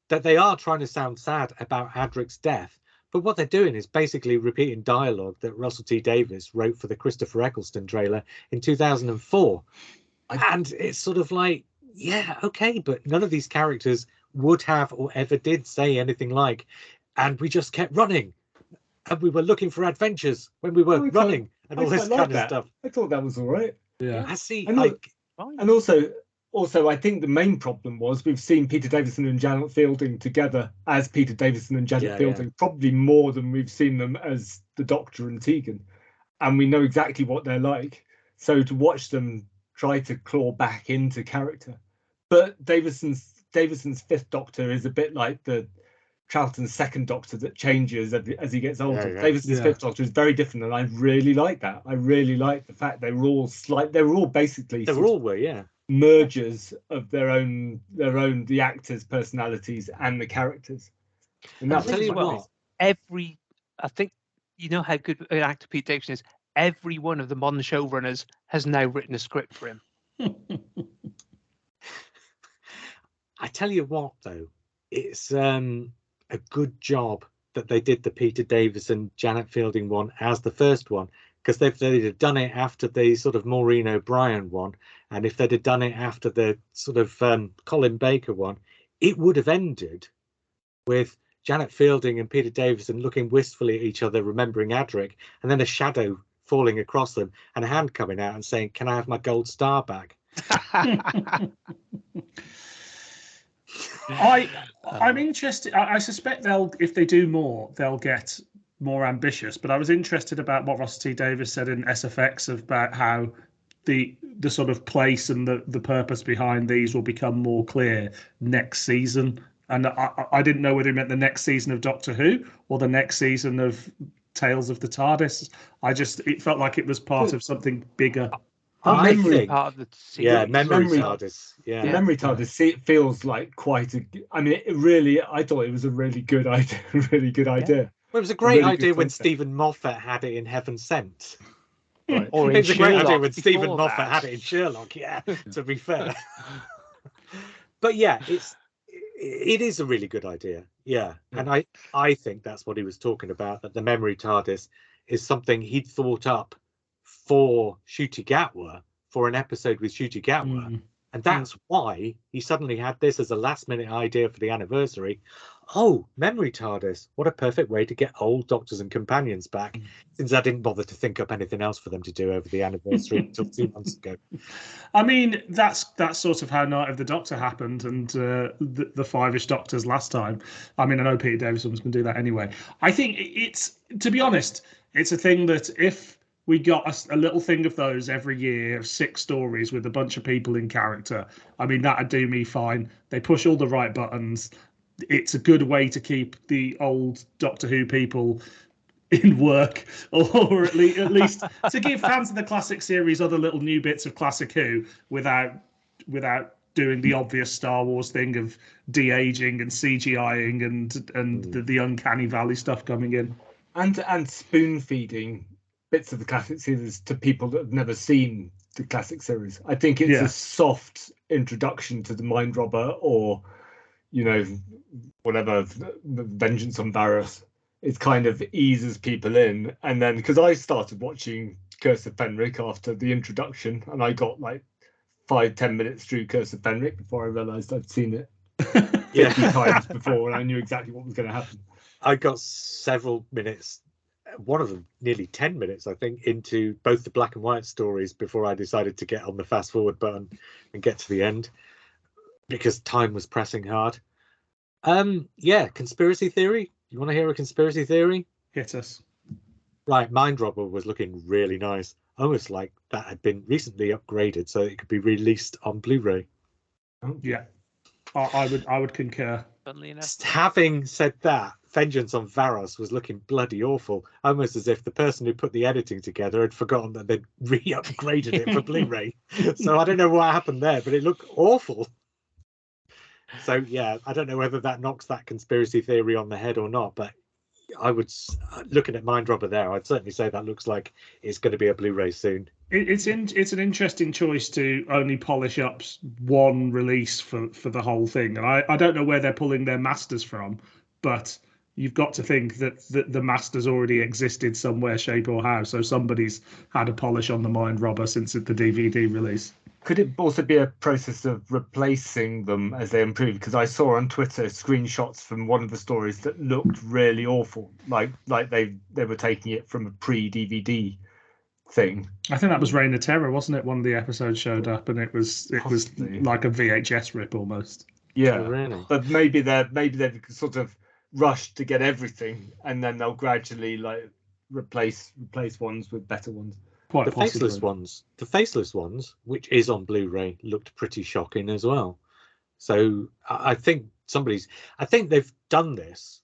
that they are trying to sound sad about Adric's death. But what they're doing is basically repeating dialogue that Russell T Davies wrote for the Christopher Eccleston trailer in 2004. And it's sort of like, yeah, okay, but none of these characters would have or ever did say anything like, and we just kept running. And we were looking for adventures when we were running and all this kind of stuff. I thought that was all right. Yeah. I see. And also, I think the main problem was we've seen Peter Davison and Janet Fielding together as Peter Davison and Janet Fielding, probably more than we've seen them as the Doctor and Tegan. And we know exactly what they're like. So to watch them try to claw back into character. But Davison's fifth Doctor is a bit like the Charlton's second Doctor that changes as he gets older. Davison's fifth Doctor is very different, and I really like that. I really like the fact they were all mergers of their own the actors' personalities and the characters. And I'll tell you what, I think you know how good an actor Pete Davison is. Every one of the modern showrunners has now written a script for him. I tell you what, though, it's a good job that they did the Peter Davison, Janet Fielding one as the first one, because if they'd have done it after the sort of Maureen O'Brien one, and if they'd have done it after the sort of Colin Baker one, it would have ended with Janet Fielding and Peter Davison looking wistfully at each other, remembering Adric, and then a shadow falling across them and a hand coming out and saying, "Can I have my gold star back?" I'm interested. I suspect if they do more, they'll get more ambitious. But I was interested about what Russell T Davies said in SFX about how the sort of place and the purpose behind these will become more clear next season. And I didn't know whether he meant the next season of Doctor Who or the next season of Tales of the TARDIS. It felt like it was part of something bigger. Memory part of the series. Yeah, memory Memory- TARDIS. Yeah, The memory TARDIS it feels like quite a. I mean, it really. I thought it was a really good idea. Really good idea. Well, it was a great Really idea good when concept. Stephen Moffat had it in Heaven Sent. Right. Or It in was a great idea Sherlock when Stephen before Moffat that. had it in Sherlock. Yeah, to be fair. But yeah, it is a really good idea. Yeah, and I think that's what he was talking about. That the memory TARDIS is something he'd thought up for Ncuti Gatwa, for an episode with Ncuti Gatwa. And that's why he suddenly had this as a last-minute idea for the anniversary. Oh, memory TARDIS. What a perfect way to get old Doctors and Companions back, since I didn't bother to think up anything else for them to do over the anniversary until 2 months ago. I mean, that's sort of how Night of the Doctor happened, and the Five-ish Doctors last time. I mean, I know Peter Davison was going to do that anyway. I think it's, to be honest, it's a thing that if we got a little thing of those every year of 6 stories with a bunch of people in character, I mean, that'd do me fine. They push all the right buttons. It's a good way to keep the old Doctor Who people in work, or at least to give fans of the classic series other little new bits of Classic Who without doing the obvious Star Wars thing of de-aging and CGIing and the uncanny valley stuff coming in. And spoon feeding bits of the classic series to people that have never seen the classic series. I think it's a soft introduction to the Mind Robber, or whatever, Vengeance on Varys. It kind of eases people in, and then because I started watching Curse of Fenric after the introduction, and I got like 5-10 minutes through Curse of Fenric before I realised I'd seen it 50 times before, and I knew exactly what was going to happen. I got several minutes, one of them nearly 10 minutes, I think, into both the black and white stories before I decided to get on the fast forward button and get to the end, because time was pressing hard. Conspiracy theory. You want to hear a conspiracy theory? Hit us. Right, Mind Robber was looking really nice, almost like that had been recently upgraded so it could be released on Blu-ray. Yeah, I would concur. Funnily enough. Having said that, Vengeance on Varos was looking bloody awful, almost as if the person who put the editing together had forgotten that they'd re-upgraded it for Blu-ray. So I don't know what happened there, but it looked awful. So yeah, I don't know whether that knocks that conspiracy theory on the head or not, but I would, looking at Mind Robber there, I'd certainly say that looks like it's going to be a Blu-ray soon. It's an interesting choice to only polish up one release for the whole thing, and I don't know where they're pulling their masters from, but you've got to think that the masters already existed somewhere, shape or how, so somebody's had a polish on the Mind Robber since the DVD release. Could it also be a process of replacing them as they improve? Because I saw on Twitter screenshots from one of the stories that looked really awful, like they were taking it from a pre-DVD thing. I think that was Reign of Terror, wasn't it? One of the episodes showed up, and it was Possibly. like a VHS rip almost. Yeah, Oh, really? but maybe they've sort of rushed to get everything, and then they'll gradually like replace ones with better ones. Quite The possibly. faceless ones, which is on Blu-ray, looked pretty shocking as well. So I think they've done this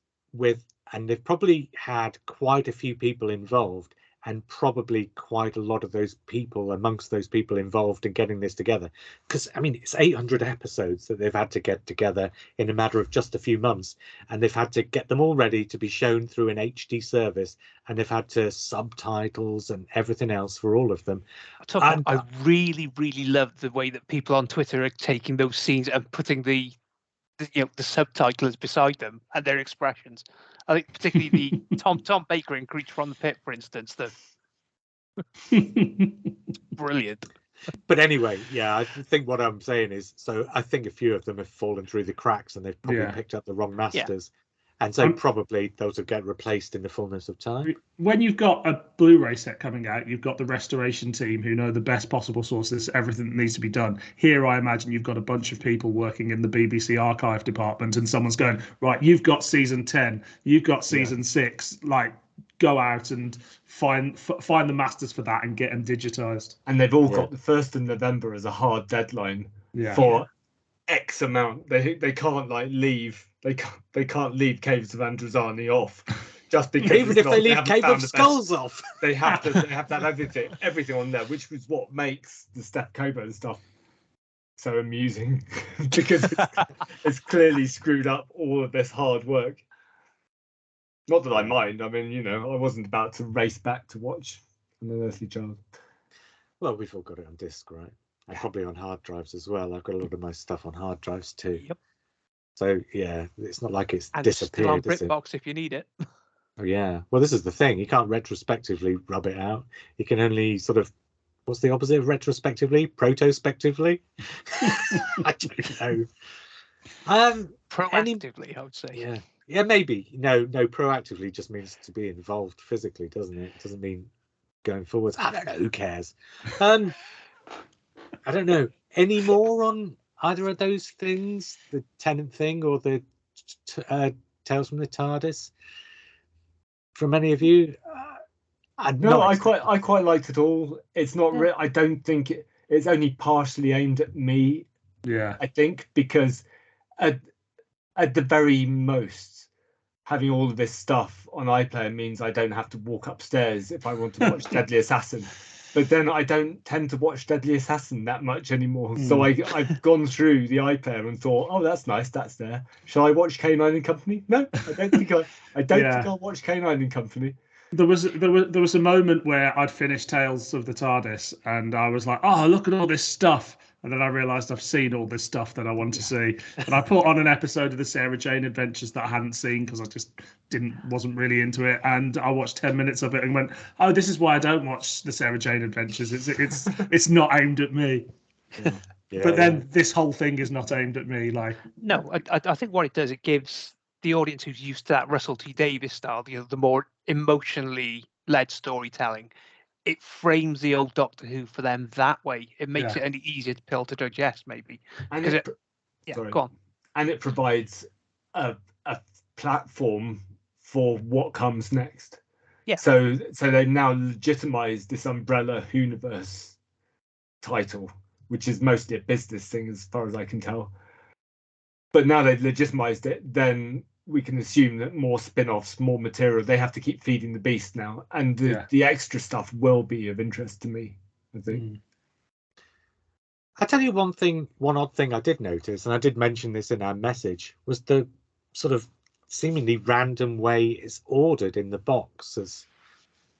and they've probably had quite a few people involved, and probably quite a lot of those people amongst those people involved in getting this together. Because, I mean, it's 800 episodes that they've had to get together in a matter of just a few months. And they've had to get them all ready to be shown through an HD service. And they've had to subtitles and everything else for all of them. I really, really love the way that people on Twitter are taking those scenes and putting the subtitles beside them and their expressions. I think particularly the Tom Baker in Creature from the Pit, for instance, brilliant. But anyway, yeah, I think what I'm saying is, so I think a few of them have fallen through the cracks and they've probably picked up the wrong masters. And so probably those will get replaced in the fullness of time. When you've got a Blu-ray set coming out, you've got the restoration team who know the best possible sources, everything that needs to be done. Here, I imagine you've got a bunch of people working in the BBC archive department, and someone's going, right, you've got season 10, you've got season 6, like, go out and find the masters for that and get them digitized. And they've all got the 1st of November as a hard deadline for X amount. They can't like leave. They can't leave Caves of Androzani off just because Even if they leave Cave of Skulls off, they have to have everything on there, which was what makes the Step Kobo and stuff so amusing because it's clearly screwed up all of this hard work. Not that I mind. I mean, I wasn't about to race back to watch An Unearthly Child. Well, we've all got it on disc, right? And probably on hard drives as well. I've got a lot of my stuff on hard drives too. Yep. So yeah, it's not like it's And disappeared. it's still on BritBox if you need it. Oh yeah. Well, this is the thing. You can't retrospectively rub it out. You can only sort of. What's the opposite of retrospectively? Protospectively? I don't know. Proactively, I would say. Yeah. Yeah, maybe. No, proactively just means to be involved physically, doesn't it? It doesn't mean going forwards. I don't know. Who cares? I don't know. Any more on either of those things? The Tennant thing or the Tales from the TARDIS? From any of you? No, I quite liked it all. It's not. I don't think it's only partially aimed at me. Yeah. I think because at the very most, having all of this stuff on iPlayer means I don't have to walk upstairs if I want to watch Deadly Assassin. But then I don't tend to watch Deadly Assassin that much anymore. So I've gone through the iPlayer and thought, oh, that's nice, that's there. Shall I watch K9 and Company? No, I don't think think I'll watch K9 and Company. There was a moment where I'd finished Tales of the TARDIS and I was like, oh, look at all this stuff. And then I realised I've seen all this stuff that I want to see. And I put on an episode of the Sarah Jane Adventures that I hadn't seen because I just wasn't really into it. And I watched 10 minutes of it and went, oh, this is why I don't watch the Sarah Jane Adventures. It's not aimed at me. Yeah, but then this whole thing is not aimed at me. Like, no, I think what it does, it gives the audience who's used to that Russell T Davies style, the more emotionally led storytelling, it frames the old Doctor Who for them that way. It makes it an easier pill to digest, maybe. And go on. And it provides a platform for what comes next. Yeah. So they've now legitimized this Umbrella Whoniverse title, which is mostly a business thing as far as I can tell. But now they've legitimized it, then we can assume that more spin-offs, more material, they have to keep feeding the beast now. And the extra stuff will be of interest to me, I think. I'll tell you one odd thing I did notice, and I did mention this in our message, was the sort of seemingly random way it's ordered in the boxes.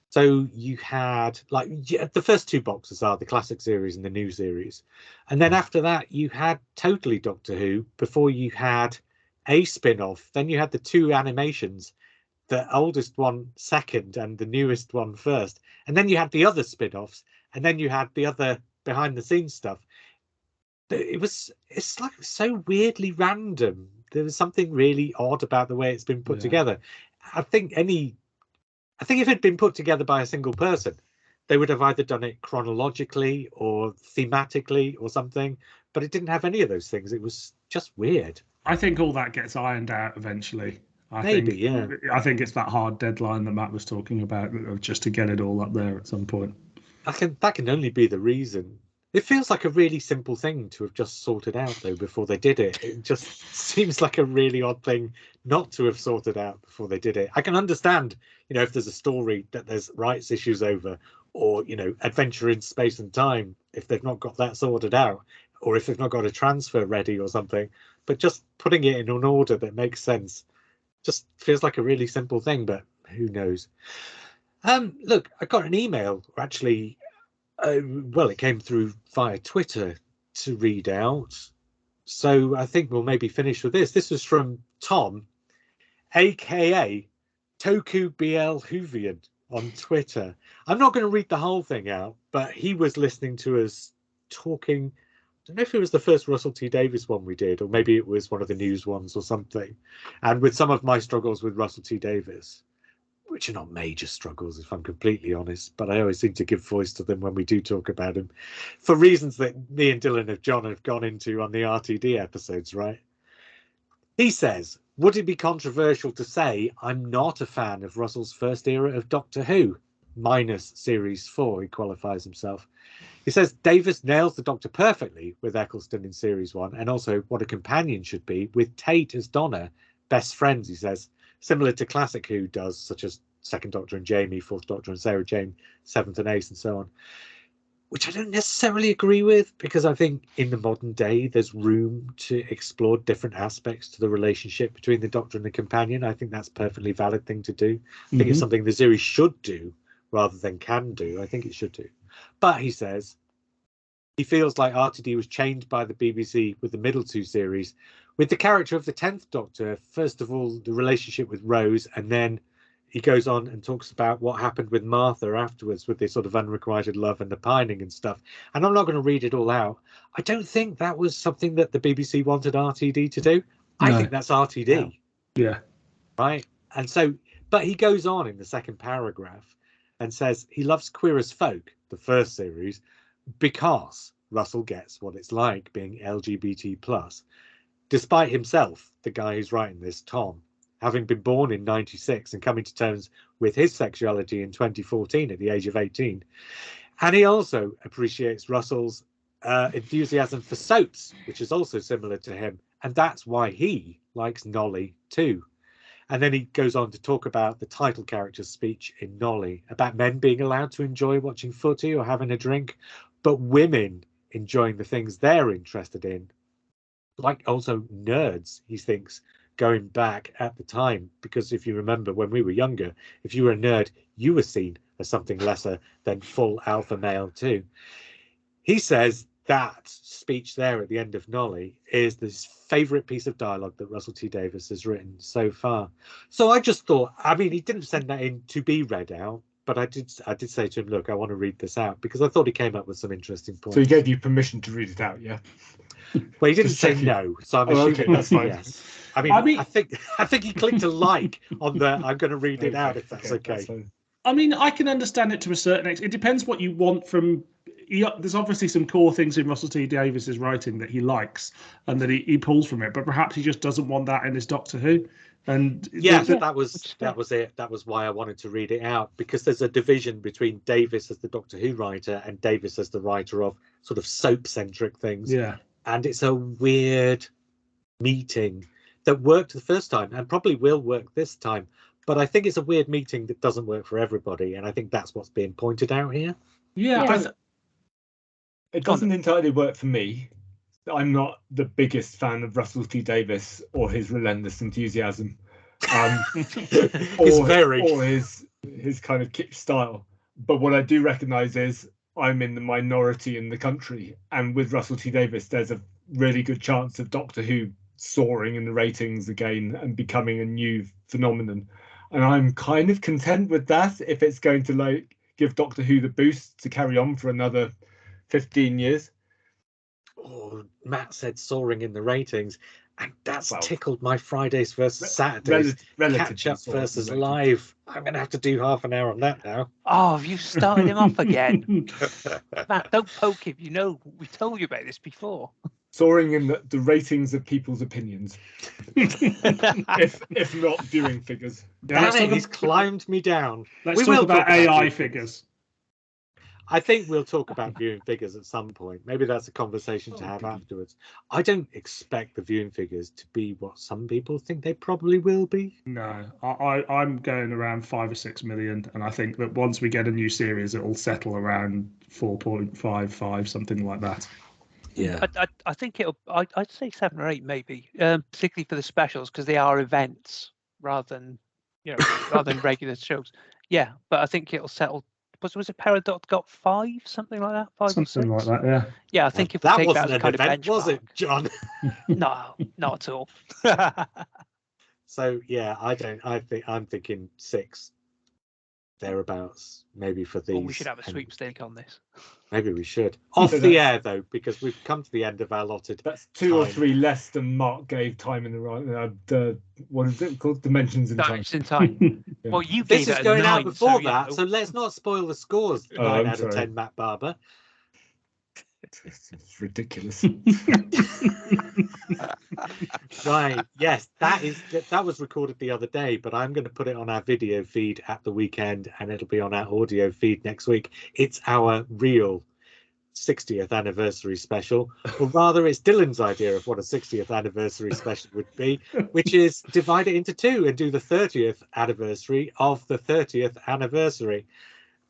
So you had, the first two boxes are the classic series and the new series. And then after that, you had Totally Doctor Who before you had a spin-off. Then you had the two animations, the oldest one second and the newest one first. And then you had the other spin-offs, and then you had the other behind-the-scenes stuff. It's like so weirdly random. There was something really odd about the way it's been put together. I think if it had been put together by a single person, they would have either done it chronologically or thematically or something, but it didn't have any of those things. It was just weird. I think all that gets ironed out eventually. I think it's that hard deadline that Matt was talking about, just to get it all up there at some point. That can only be the reason. It feels like a really simple thing to have just sorted out, though, before they did it. It just seems like a really odd thing not to have sorted out before they did it. I can understand, if there's a story that there's rights issues over, or, adventure in space and time, if they've not got that sorted out, or if they've not got a transfer ready or something. But just putting it in an order that makes sense just feels like a really simple thing, but who knows? Look, I got an email, actually. It came through via Twitter to read out. So I think we'll maybe finish with this. This was from Tom, aka Toku BL Hoovian on Twitter. I'm not going to read the whole thing out, but he was listening to us talking. I don't know if it was the first Russell T Davies one we did, or maybe it was one of the news ones or something. And with some of my struggles with Russell T Davies, which are not major struggles, if I'm completely honest, but I always seem to give voice to them when we do talk about him, for reasons that me and Dylan and John have gone into on the RTD episodes, right? He says, would it be controversial to say I'm not a fan of Russell's first era of Doctor Who, minus Series 4, he qualifies himself. He says Davis nails the Doctor perfectly with Eccleston in Series 1, and also what a companion should be, with Tate as Donna, best friends, he says. similar to classic Who does, such as Second Doctor and Jamie, Fourth Doctor and Sarah Jane, Seventh and Ace, and so on, which I don't necessarily agree with, because I think in the modern day there's room to explore different aspects to the relationship between the Doctor and the companion. I think that's a perfectly valid thing to do. I think it's something the series should do rather than can do. I think it should do. But he says he feels like RTD was changed by the BBC with the middle two series, with the character of the 10th Doctor, first of all, the relationship with Rose, and then he goes on and talks about what happened with Martha afterwards, with this sort of unrequited love and the pining and stuff. And I'm not going to read it all out. I don't think that was something that the BBC wanted RTD to do. No. I think that's RTD. Yeah. Right. And so, but he goes on in the second paragraph and says he loves Queer as Folk, the first series, because Russell gets what it's like being LGBT plus, despite himself, the guy who's writing this, Tom, having been born in 96 and coming to terms with his sexuality in 2014 at the age of 18. And he also appreciates Russell's enthusiasm for soaps, which is also similar to him. And that's why he likes Nolly too. And then he goes on to talk about the title character's speech in Nolly, about men being allowed to enjoy watching footy or having a drink, but women enjoying the things they're interested in, like also nerds, he thinks, going back at the time, because if you remember when we were younger, if you were a nerd, you were seen as something lesser than full alpha male too. He says that speech there at the end of Nolly is his favourite piece of dialogue that Russell T Davies has written so far. So I just thought, I mean, he didn't send that in to be read out, but I did say to him, look, I want to read this out, because I thought he came up with some interesting points. So he gave you permission to read it out, yeah? Well, he didn't say no, so I'm assuming okay, that's fine. Yes. I mean, I think he clicked a like on the I'm going to read it out, if that's okay. I mean, I can understand it to a certain extent. It depends what you want from. There's obviously some core things in Russell T Davies's writing that he likes and that he pulls from it, but perhaps he just doesn't want that in his Doctor Who. And that was it. That was why I wanted to read it out, because there's a division between Davies as the Doctor Who writer and Davies as the writer of sort of soap-centric things. Yeah. And it's a weird meeting that worked the first time and probably will work this time. But I think it's a weird meeting that doesn't work for everybody. And I think that's what's being pointed out here. Yeah. It doesn't entirely work for me. I'm not the biggest fan of Russell T Davies or his relentless enthusiasm, or his kind of kitsch style. But what I do recognise is I'm in the minority in the country, and with Russell T Davies, there's a really good chance of Doctor Who soaring in the ratings again and becoming a new phenomenon. And I'm kind of content with that if it's going to give Doctor Who the boost to carry on for another 15 years. Oh, Matt said soaring in the ratings, and that's tickled my Fridays versus Saturdays catch up versus live. I'm going to have to do half an hour on that now. Oh, have you started him off again? Matt, don't poke him. You know, we told you about this before. Soaring in the ratings of people's opinions, if not viewing figures. Yeah, he's climbed me down. Let's talk about AI figures. I think we'll talk about viewing figures at some point. Maybe that's a conversation to have afterwards. I don't expect the viewing figures to be what some people think they probably will be. No, I'm going around 5 or 6 million, and I think that once we get a new series, it'll settle around 4.55, something like that. Yeah, I think it'll. I'd say 7 or 8 maybe, particularly for the specials, because they are events rather than regular shows. Yeah, but I think it'll settle. Was it Paradox got 5, something like that? 5 something or 6? like that, yeah. Yeah, I think if that we take wasn't that as an kind event, of benchmark, was it, John? No, not at all. So yeah, I'm thinking 6 thereabouts, maybe for these. Well, we should have a sweepstake on this. Maybe we should. Off the air though, because we've come to the end of our allotted. That's 2 or 3 less than Mark gave time in the right. What is it called? Dimensions in time. In time. Yeah. Well, you This gave is it a going 9, out before so, that, so let's not spoil the scores. 9 out of 10, Matt Barber. It's ridiculous. Right, yes, that was recorded the other day, but I'm going to put it on our video feed at the weekend, and it'll be on our audio feed next week. It's our real 60th anniversary special, or rather it's Dylan's idea of what a 60th anniversary special would be, which is divide it into two and do the 30th anniversary of the 30th anniversary.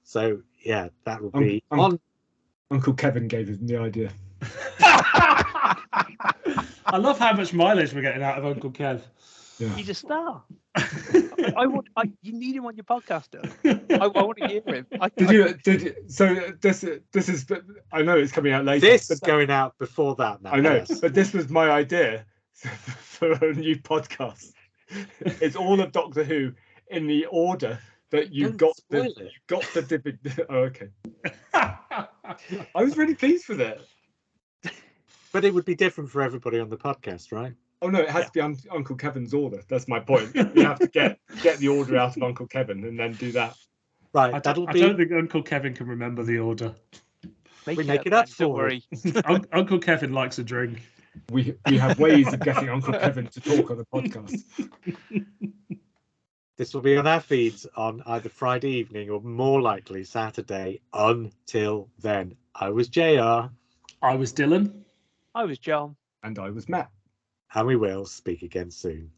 So yeah, that would be on. Uncle Kevin gave him the idea. I love how much mileage we're getting out of Uncle Kev. Yeah. He's a star. You need him on your podcast, though. I want to hear him. So this is. I know it's coming out later. This is going out before that now. I know, but this was my idea for a new podcast. It's all of Doctor Who in the order that you got the Oh, okay. I was really pleased with it. But it would be different for everybody on the podcast, right? Oh no, it has to be Uncle Kevin's order. That's my point. You have to get the order out of Uncle Kevin and then do that. Right. I don't think Uncle Kevin can remember the order. We make it up. Don't worry. Uncle Kevin likes a drink. We have ways of getting Uncle Kevin to talk on the podcast. This will be on our feeds on either Friday evening or more likely Saturday. Until then, I was JR. I was Dylan. I was John. And I was Matt. And we will speak again soon.